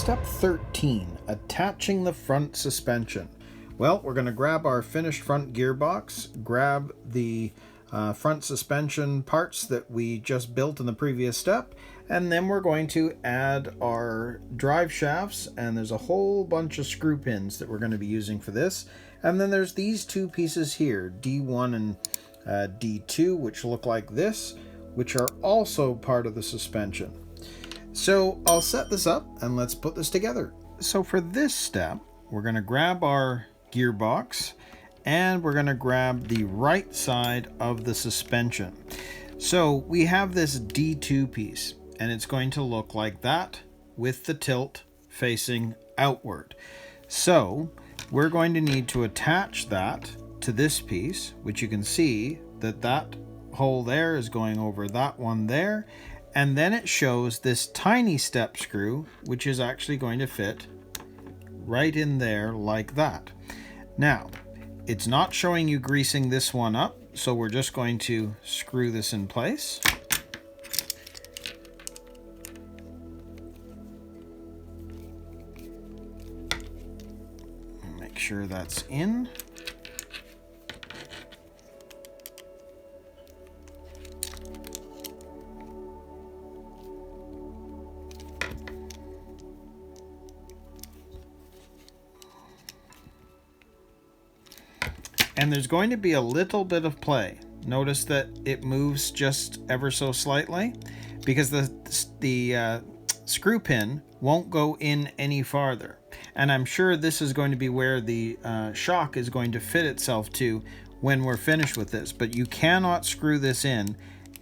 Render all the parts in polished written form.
Step 13, attaching the front suspension. Well, we're going to grab our finished front gearbox, grab the front suspension parts that we just built in the previous step, and then we're going to add our drive shafts, and there's a whole bunch of screw pins that we're going to be using for this. And then there's these two pieces here, D1 and D2, which look like this, which are also part of the suspension. So I'll set this up and let's put this together. So for this step, we're going to grab our gearbox and we're going to grab the right side of the suspension. So we have this D2 piece and it's going to look like that with the tilt facing outward. So we're going to need to attach that to this piece, which you can see that that hole there is going over that one there. And then it shows this tiny step screw, which is actually going to fit right in there like that. Now, it's not showing you greasing this one up, so we're just going to screw this in place. Make sure that's in. And there's going to be a little bit of play. Notice that it moves just ever so slightly because the screw pin won't go in any farther. And I'm sure this is going to be where the shock is going to fit itself to when we're finished with this. But you cannot screw this in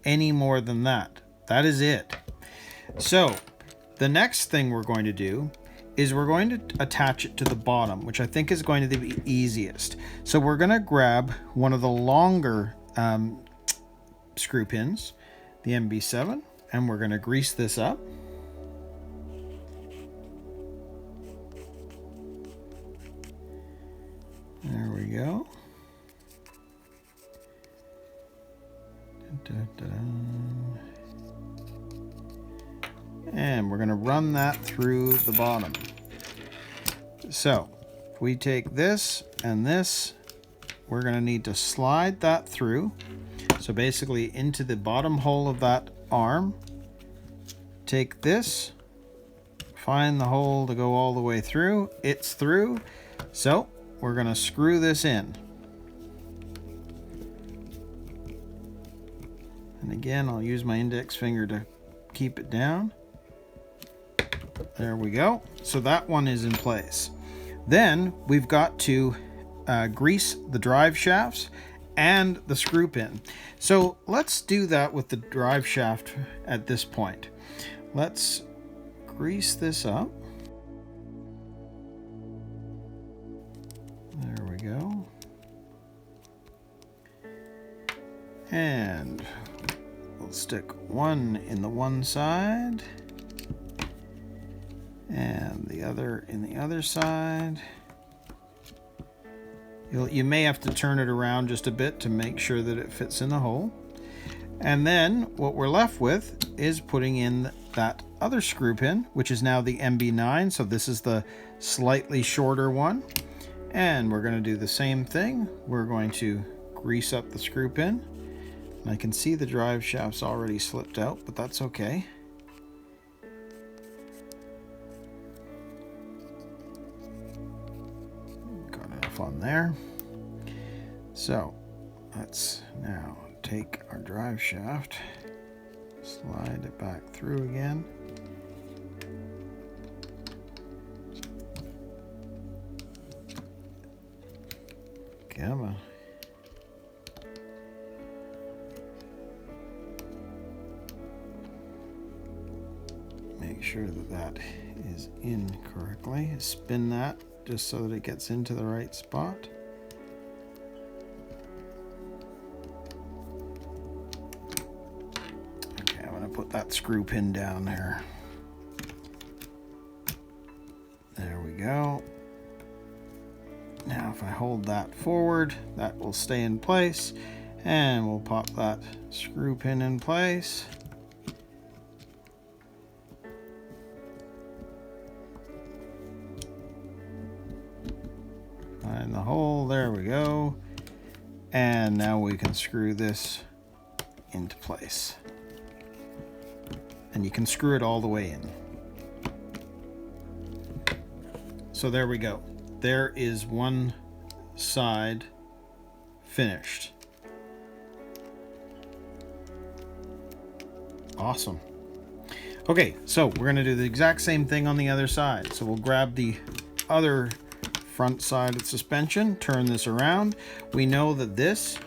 any more than that. That is it. So the next thing we're going to do is we're going to attach it to the bottom, which I think is going to be easiest. So we're going to grab one of the longer screw pins, the MB7, and we're going to grease this up. There we go. And we're going to run that through the bottom. So if we take this and this, we're going to need to slide that through. So basically into the bottom hole of that arm. Take this, find the hole to go all the way through. It's through. So we're going to screw this in. And again, I'll use my index finger to keep it down. There we go. So that one is in place. Then we've got to grease the drive shafts and the screw pin. So let's do that with the drive shaft at this point. Let's grease this up. There we go. And we'll stick one in the one side and the other in the other side. You may have to turn it around just a bit to make sure that it fits in the hole. And then what we're left with is putting in that other screw pin, which is now the MB9. So this is the slightly shorter one. And we're going to do the same thing. We're going to grease up the screw pin. And I can see the drive shaft's already slipped out, but that's okay. On there. So let's now take our drive shaft, slide it back through again. Come on. Make sure that that is in correctly. Spin that just so that it gets into the right spot. Okay, I'm going to put that screw pin down there. There we go. Now if I hold that forward, that will stay in place, and we'll pop that screw pin in place. the hole. There we go. And now we can screw this into place. And you can screw it all the way in. So there we go. There is one side finished. Awesome. Okay, so we're going to do the exact same thing on the other side. So we'll grab the other front side of suspension, turn this around. We know that this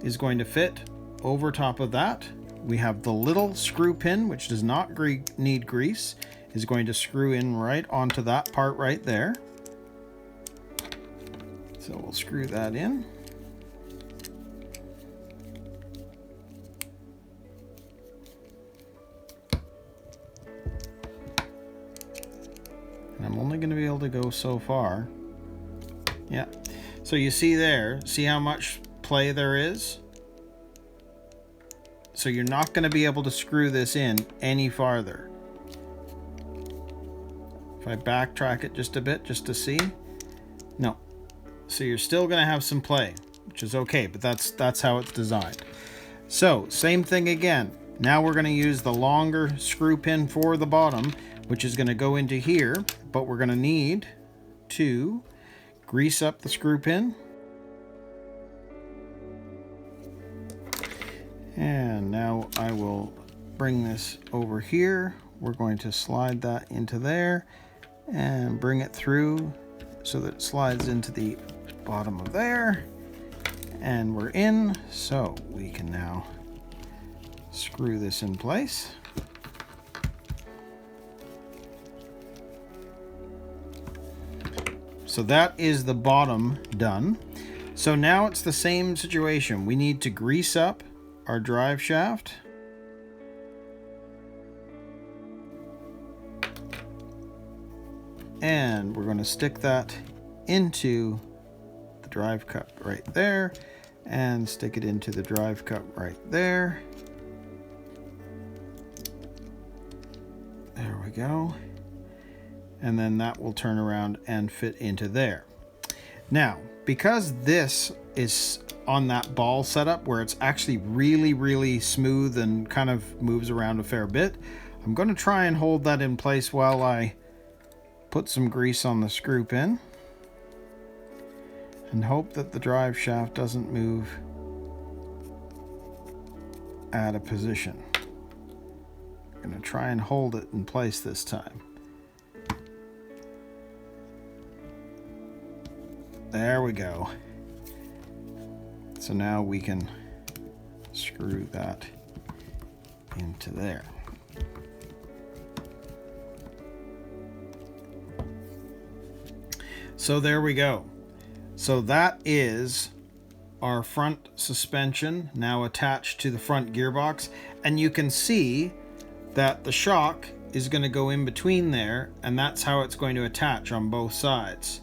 is going to fit over top of that. We have the little screw pin, which does not need grease, is going to screw in right onto that part right there. So we'll screw that in. And I'm only going to be able to go so far. Yeah. So you see there, see how much play there is? So you're not going to be able to screw this in any farther. If I backtrack it just a bit, just to see. No. So you're still going to have some play, which is okay, but that's how it's designed. So same thing again. Now we're going to use the longer screw pin for the bottom, which is going to go into here, but we're going to need to grease up the screw pin. And now I will bring this over here. We're going to slide that into there and bring it through so that it slides into the bottom of there. And we're in, so we can now screw this in place. So that is the bottom done. So now it's the same situation. We need to grease up our drive shaft. And we're going to stick that into the drive cup right there and stick it into the drive cup right there. There we go. And then that will turn around and fit into there. Now, because this is on that ball setup where it's actually really smooth and kind of moves around a fair bit, I'm going to try and hold that in place while I put some grease on the screw pin and hope that the drive shaft doesn't move out of position. I'm going to try and hold it in place this time. There we go. So now we can screw that into there. So there we go. So that is our front suspension now attached to the front gearbox, and you can see that the shock is going to go in between there, and that's how it's going to attach on both sides.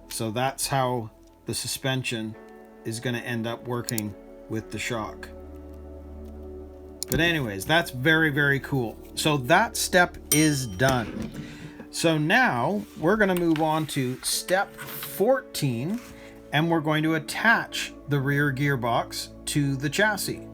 So that's how the suspension is going to end up working with the shock. But anyways, that's very cool. So that step is done. So now we're going to move on to step 14, and we're going to attach the rear gearbox to the chassis.